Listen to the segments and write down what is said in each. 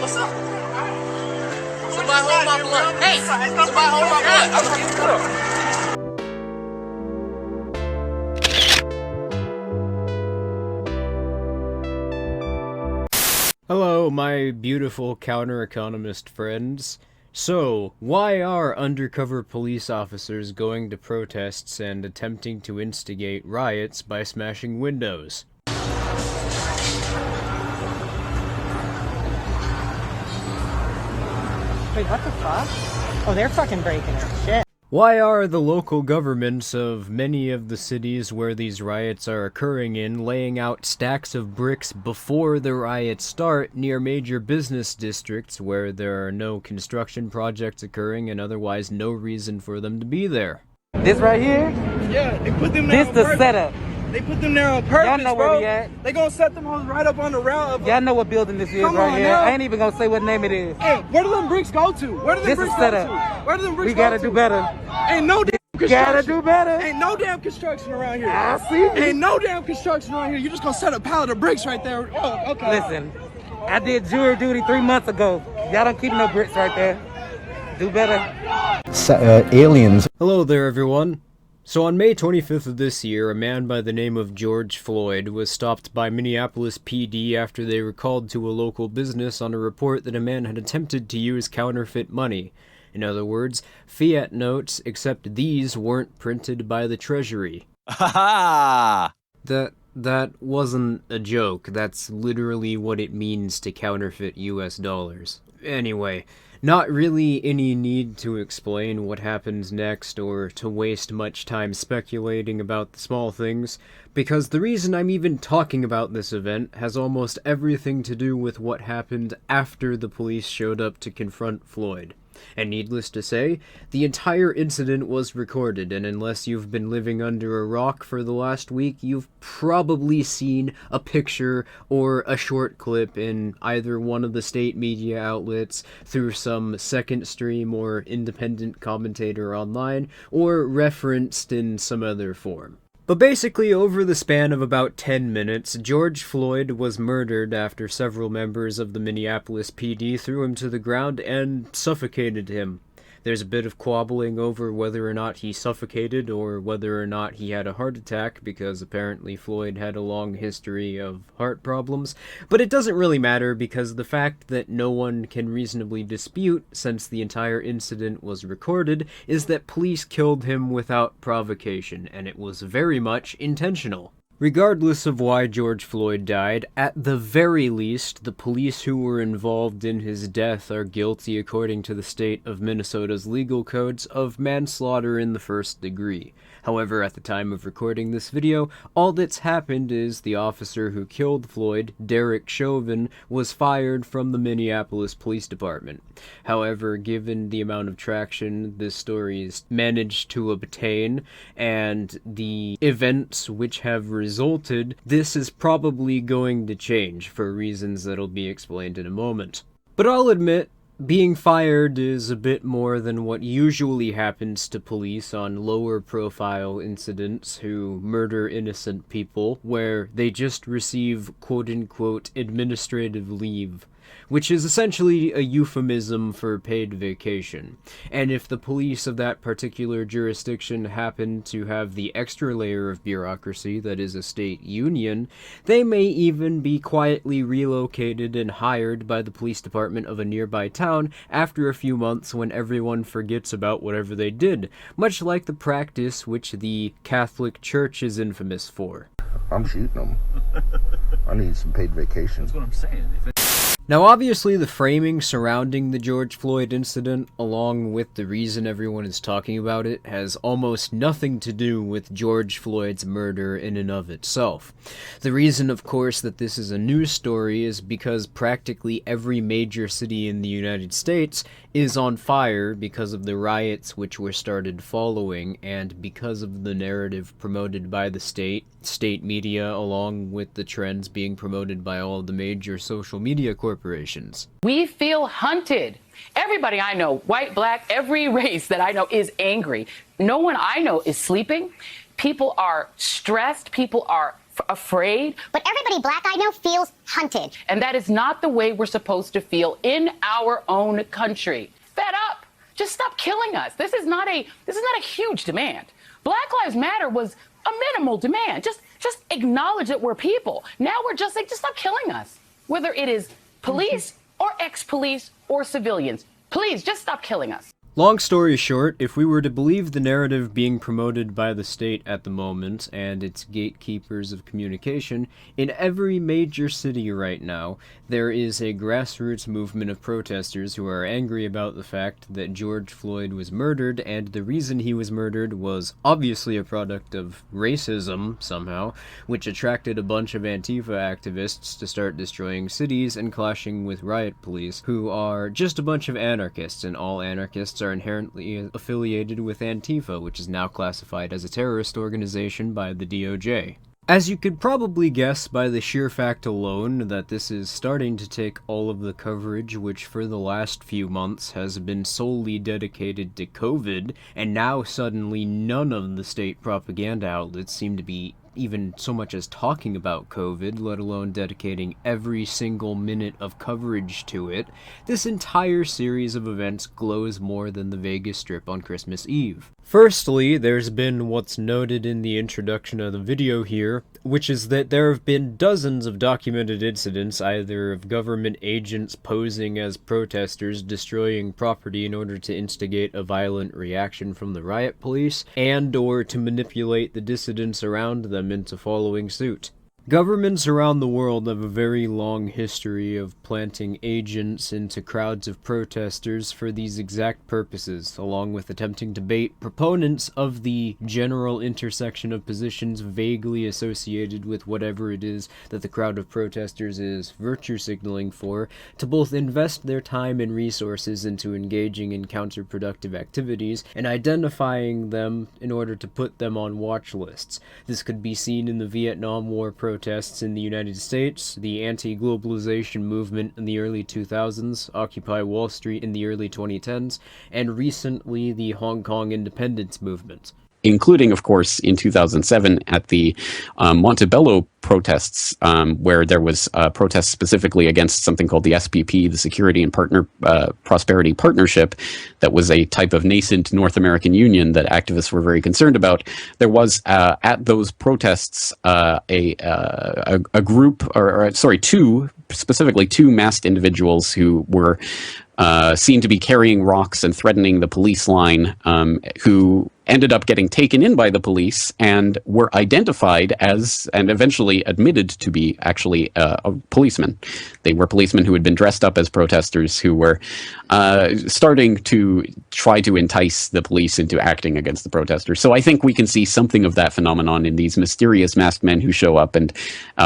What's up? Somebody hold my blood. Hey, somebody hold my blood. I'm gonna get up. Hello, my beautiful counter-economist friends. So, why are undercover police officers going to protests and attempting to instigate riots by smashing windows? Wait, what the fuck? Oh, they're fucking breaking it. Shit. Why are the local governments of many of the cities where these riots are occurring in laying out stacks of bricks before the riots start near major business districts where there are no construction projects occurring and otherwise no reason for them to be there? This right here? Yeah, they put them there This on the purpose. setup. They put them there on purpose, Y'all know bro. where we at. They gonna set them hoes right up on the route. Y'all know what building this is Come right on here. now. I ain't even gonna say what name it is. Hey, where do them bricks go to? Where do them This bricks is go setup. to? Where do them bricks We go gotta to? do better. Ain't no damn construction. Gotta do better. Ain't no damn construction around here. I see. Ain't no damn construction around here. You just gonna set a pallet of bricks right there. Oh, okay. Listen, I did jury duty 3 months ago. Y'all don't keep no bricks right there. Do better. Aliens. Hello there, everyone. So on May 25th of this year, a man by the name of George Floyd was stopped by Minneapolis PD after they were called to a local business on a report that a man had attempted to use counterfeit money. In other words, fiat notes, except these weren't printed by the Treasury. Ha That wasn't a joke. That's literally what it means to counterfeit US dollars. Anyway, not really any need to explain what happens next or to waste much time speculating about the small things, because the reason I'm even talking about this event has almost everything to do with what happened after the police showed up to confront Floyd. And needless to say, the entire incident was recorded, and unless you've been living under a rock for the last week, you've probably seen a picture or a short clip in either one of the state media outlets, through some second stream or independent commentator online, or referenced in some other form. But basically, over the span of about 10 minutes, George Floyd was murdered after several members of the Minneapolis PD threw him to the ground and suffocated him. There's a bit of quabbling over whether or not he suffocated or whether or not he had a heart attack, because apparently Floyd had a long history of heart problems, but it doesn't really matter because the fact that no one can reasonably dispute, since the entire incident was recorded, is that police killed him without provocation, and it was very much intentional. Regardless of why George Floyd died, at the very least, the police who were involved in his death are guilty, according to the state of Minnesota's legal codes, of manslaughter in the first degree. However, at the time of recording this video, all that's happened is the officer who killed Floyd, Derek Chauvin, was fired from the Minneapolis Police Department. However, given the amount of traction this story's managed to obtain, and the events which have resulted, this is probably going to change for reasons that'll be explained in a moment. But I'll admit, being fired is a bit more than what usually happens to police on lower profile incidents who murder innocent people, where they just receive quote-unquote administrative leave, which is essentially a euphemism for paid vacation. And if the police of that particular jurisdiction happen to have the extra layer of bureaucracy that is a state union, they may even be quietly relocated and hired by the police department of a nearby town after a few months when everyone forgets about whatever they did, much like the practice which the Catholic Church is infamous for. I'm shooting them. I need some paid vacation. That's what I'm saying. Now, obviously, the framing surrounding the George Floyd incident, along with the reason everyone is talking about it, has almost nothing to do with George Floyd's murder in and of itself. The reason, of course, that this is a news story is because practically every major city in the United States is on fire because of the riots which were started following, and because of the narrative promoted by the state media, along with the trends being promoted by all of the major social media corporations. We feel hunted. Everybody I know, white, black, every race that I know is angry. No one I know is sleeping. People are stressed. People are afraid. But everybody black I know feels hunted. And that is not the way we're supposed to feel in our own country. Fed up. Just stop killing us. This is not a huge demand. Black Lives Matter was a minimal demand. Just acknowledge that we're people. Now we're just like, just stop killing us. Whether it is police or ex-police or civilians. Please just stop killing us. Long story short, if we were to believe the narrative being promoted by the state at the moment and its gatekeepers of communication, in every major city right now, there is a grassroots movement of protesters who are angry about the fact that George Floyd was murdered, and the reason he was murdered was obviously a product of racism, somehow, which attracted a bunch of Antifa activists to start destroying cities and clashing with riot police, who are just a bunch of anarchists, and all anarchists are inherently affiliated with Antifa, which is now classified as a terrorist organization by the DOJ. As you could probably guess by the sheer fact alone that this is starting to take all of the coverage which for the last few months has been solely dedicated to COVID, and now suddenly none of the state propaganda outlets seem to be even so much as talking about COVID, let alone dedicating every single minute of coverage to it, this entire series of events glows more than the Vegas Strip on Christmas Eve. Firstly, there's been what's noted in the introduction of the video here, which is that there have been dozens of documented incidents either of government agents posing as protesters destroying property in order to instigate a violent reaction from the riot police, and or to manipulate the dissidents around them into following suit. Governments around the world have a very long history of planting agents into crowds of protesters for these exact purposes, along with attempting to bait proponents of the general intersection of positions vaguely associated with whatever it is that the crowd of protesters is virtue signaling for, to both invest their time and resources into engaging in counterproductive activities and identifying them in order to put them on watch lists. This could be seen in the Vietnam War protests in the United States, the anti-globalization movement in the early 2000s, Occupy Wall Street in the early 2010s, and recently the Hong Kong independence movement. Including, of course, in 2007 at the Montebello protests, where there was protests specifically against something called the SPP, the Security and Prosperity Partnership, that was a type of nascent North American union that activists were very concerned about. There was, at those protests, a group, two masked individuals who were seen to be carrying rocks and threatening the police line, who ended up getting taken in by the police and were identified as, and eventually admitted to be actually policemen. They were policemen who had been dressed up as protesters who were starting to try to entice the police into acting against the protesters. So I think we can see something of that phenomenon in these mysterious masked men who show up. And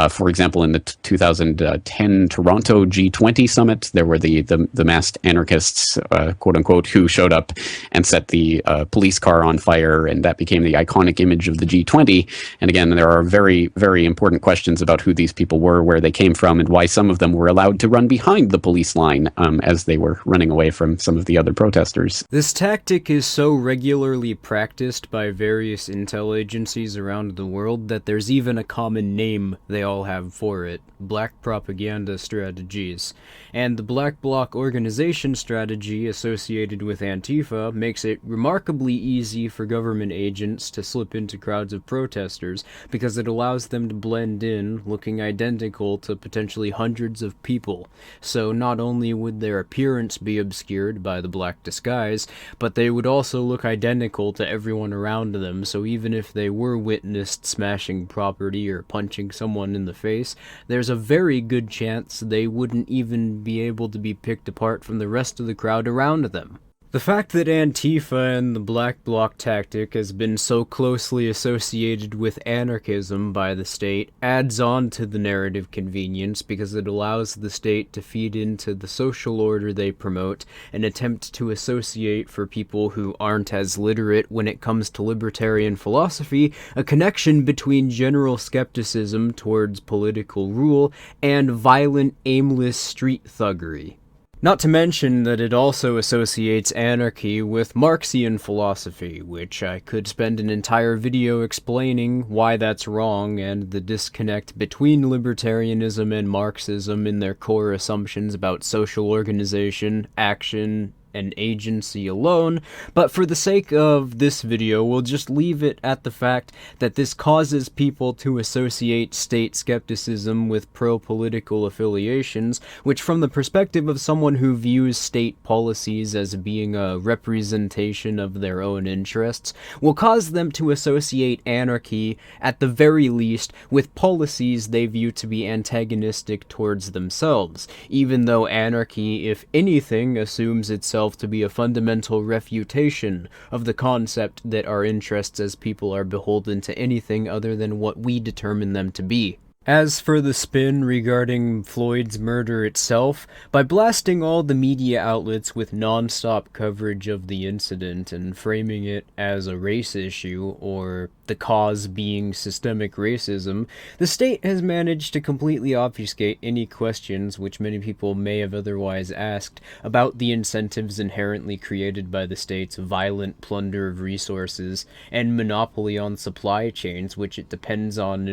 for example, in the 2010 Toronto G20 summit, there were the masked anarchists, quote unquote, who showed up and set the police car on fire, and that became the iconic image of the G20. And again, there are very, very important questions about who these people were, where they came from, and why some of them were allowed to run behind the police line as they were running away from some of the other protesters. This tactic is so regularly practiced by various intel agencies around the world that there's even a common name they all have for it: black propaganda strategies. And the Black Bloc organization strategy associated with Antifa makes it remarkably easy for government agents to slip into crowds of protesters because it allows them to blend in, looking identical to potentially hundreds of people. So not only would their appearance be obscured by the black disguise, but they would also look identical to everyone around them, so even if they were witnessed smashing property or punching someone in the face, there's a very good chance they wouldn't even be able to be picked apart from the rest of the crowd around them. The fact that Antifa and the Black Bloc tactic has been so closely associated with anarchism by the state adds on to the narrative convenience because it allows the state to feed into the social order they promote and attempt to associate for people who aren't as literate when it comes to libertarian philosophy a connection between general skepticism towards political rule and violent, aimless street thuggery. Not to mention that it also associates anarchy with Marxian philosophy, which I could spend an entire video explaining why that's wrong and the disconnect between libertarianism and Marxism in their core assumptions about social organization, action, and agency alone, but for the sake of this video, we'll just leave it at the fact that this causes people to associate state skepticism with pro-political affiliations, which from the perspective of someone who views state policies as being a representation of their own interests, will cause them to associate anarchy, at the very least, with policies they view to be antagonistic towards themselves, even though anarchy, if anything, assumes itself to be a fundamental refutation of the concept that our interests as people are beholden to anything other than what we determine them to be. As for the spin regarding Floyd's murder itself, by blasting all the media outlets with non-stop coverage of the incident and framing it as a race issue, or the cause being systemic racism, the state has managed to completely obfuscate any questions which many people may have otherwise asked about the incentives inherently created by the state's violent plunder of resources and monopoly on supply chains which it depends on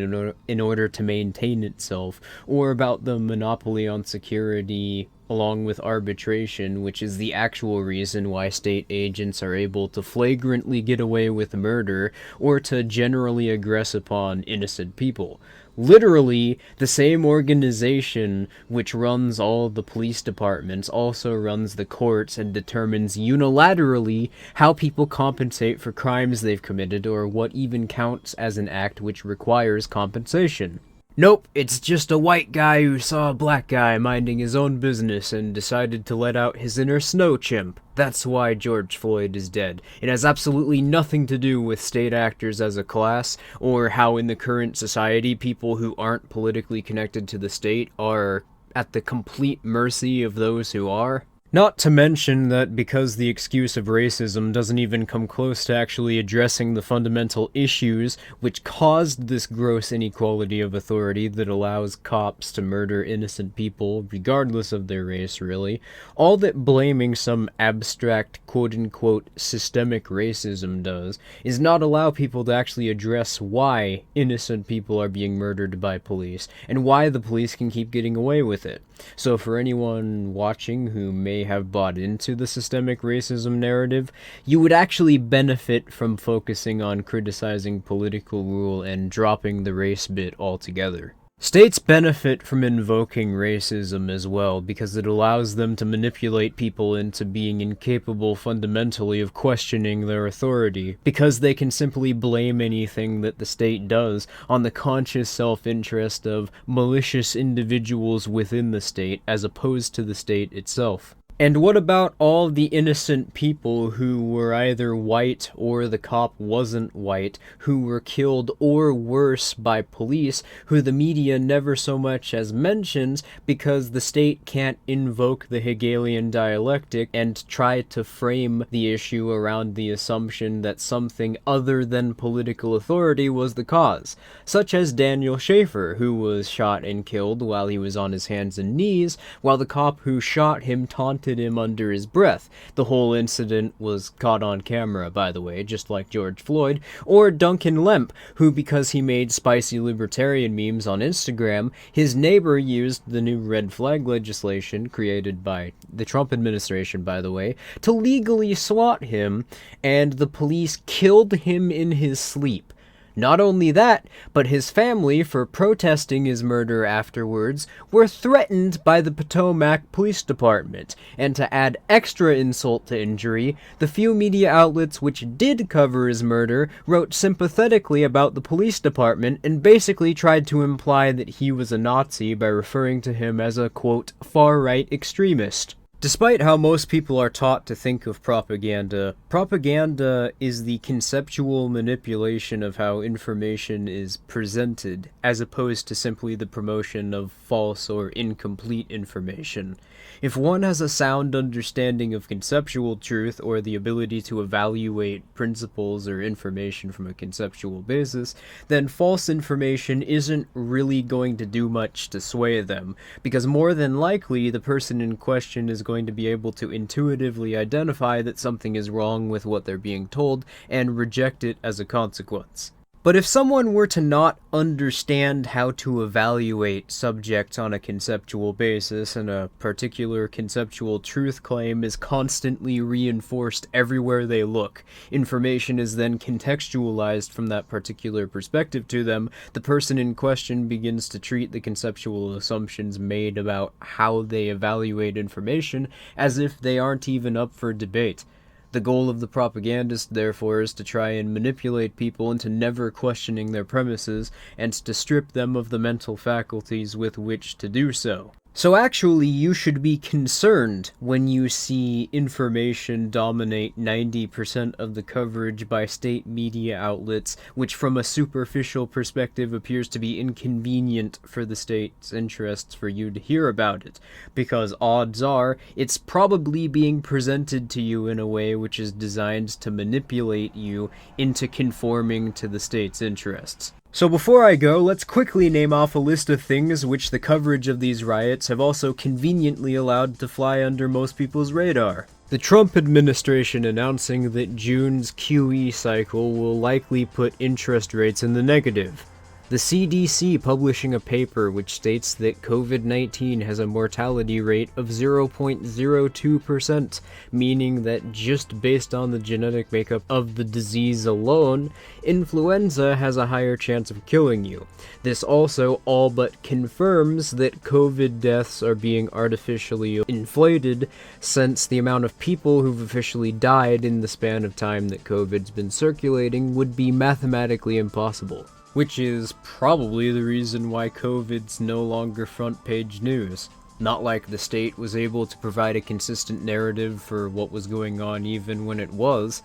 in order to maintain itself, or about the monopoly on security along with arbitration, which is the actual reason why state agents are able to flagrantly get away with murder or to generally aggress upon innocent people. Literally, the same organization which runs all the police departments also runs the courts and determines unilaterally how people compensate for crimes they've committed or what even counts as an act which requires compensation. Nope, it's just a white guy who saw a black guy minding his own business and decided to let out his inner snow chimp. That's why George Floyd is dead. It has absolutely nothing to do with state actors as a class, or how in the current society people who aren't politically connected to the state are at the complete mercy of those who are. Not to mention that because the excuse of racism doesn't even come close to actually addressing the fundamental issues which caused this gross inequality of authority that allows cops to murder innocent people, regardless of their race really, all that blaming some abstract quote-unquote systemic racism does is not allow people to actually address why innocent people are being murdered by police, and why the police can keep getting away with it. So for anyone watching who may have bought into the systemic racism narrative, you would actually benefit from focusing on criticizing political rule and dropping the race bit altogether. States benefit from invoking racism as well because it allows them to manipulate people into being incapable fundamentally of questioning their authority, because they can simply blame anything that the state does on the conscious self-interest of malicious individuals within the state as opposed to the state itself. And what about all the innocent people who were either white or the cop wasn't white, who were killed or worse by police, who the media never so much as mentions because the state can't invoke the Hegelian dialectic and try to frame the issue around the assumption that something other than political authority was the cause, such as Daniel Schaefer, who was shot and killed while he was on his hands and knees, while the cop who shot him taunted him under his breath. The whole incident was caught on camera, by the way, just like George Floyd. Or Duncan Lemp, who, because he made spicy libertarian memes on Instagram, his neighbor used the new red flag legislation, created by the Trump administration, by the way, to legally swat him, and the police killed him in his sleep. Not only that, but his family, for protesting his murder afterwards, were threatened by the Potomac Police Department. And to add extra insult to injury, the few media outlets which did cover his murder wrote sympathetically about the police department and basically tried to imply that he was a Nazi by referring to him as a, quote, far-right extremist. Despite how most people are taught to think of propaganda, propaganda is the conceptual manipulation of how information is presented, as opposed to simply the promotion of false or incomplete information. If one has a sound understanding of conceptual truth or the ability to evaluate principles or information from a conceptual basis, then false information isn't really going to do much to sway them, because more than likely the person in question is going going to be able to intuitively identify that something is wrong with what they're being told and reject it as a consequence. But if someone were to not understand how to evaluate subjects on a conceptual basis, and a particular conceptual truth claim is constantly reinforced everywhere they look, information is then contextualized from that particular perspective to them, the person in question begins to treat the conceptual assumptions made about how they evaluate information as if they aren't even up for debate. The goal of the propagandist, therefore, is to try and manipulate people into never questioning their premises, and to strip them of the mental faculties with which to do so. So actually, you should be concerned when you see information dominate 90% of the coverage by state media outlets, which from a superficial perspective appears to be inconvenient for the state's interests for you to hear about it, because odds are it's probably being presented to you in a way which is designed to manipulate you into conforming to the state's interests. So before I go, let's quickly name off a list of things which the coverage of these riots have also conveniently allowed to fly under most people's radar. The Trump administration announcing that June's QE cycle will likely put interest rates in the negative. The CDC publishing a paper which states that COVID-19 has a mortality rate of 0.02%, meaning that just based on the genetic makeup of the disease alone, influenza has a higher chance of killing you. This also all but confirms that COVID deaths are being artificially inflated, since the amount of people who've officially died in the span of time that COVID's been circulating would be mathematically impossible. Which is probably the reason why COVID's no longer front page news. Not like the state was able to provide a consistent narrative for what was going on even when it was.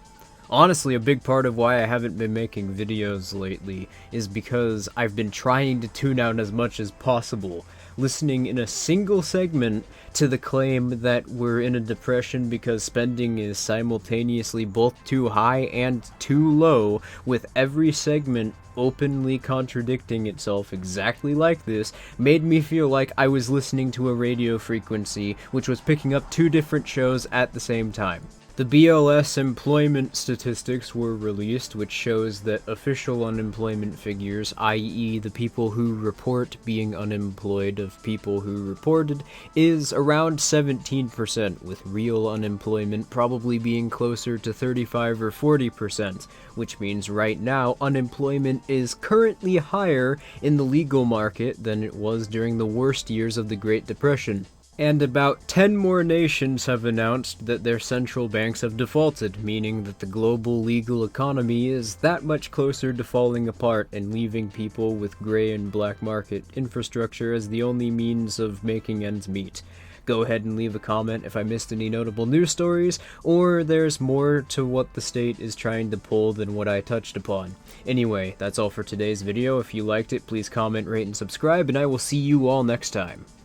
Honestly, a big part of why I haven't been making videos lately is because I've been trying to tune out as much as possible, listening in a single segment to the claim that we're in a depression because spending is simultaneously both too high and too low, with every segment openly contradicting itself exactly like this, made me feel like I was listening to a radio frequency which was picking up two different shows at the same time. The BLS employment statistics were released, which shows that official unemployment figures, i.e. the people who report being unemployed of people who reported, is around 17%, with real unemployment probably being closer to 35 or 40%, which means right now unemployment is currently higher in the legal market than it was during the worst years of the Great Depression. And about 10 more nations have announced that their central banks have defaulted, meaning that the global legal economy is that much closer to falling apart and leaving people with gray and black market infrastructure as the only means of making ends meet. Go ahead and leave a comment if I missed any notable news stories, or there's more to what the state is trying to pull than what I touched upon. Anyway, that's all for today's video. If you liked it, please comment, rate, and subscribe, and I will see you all next time.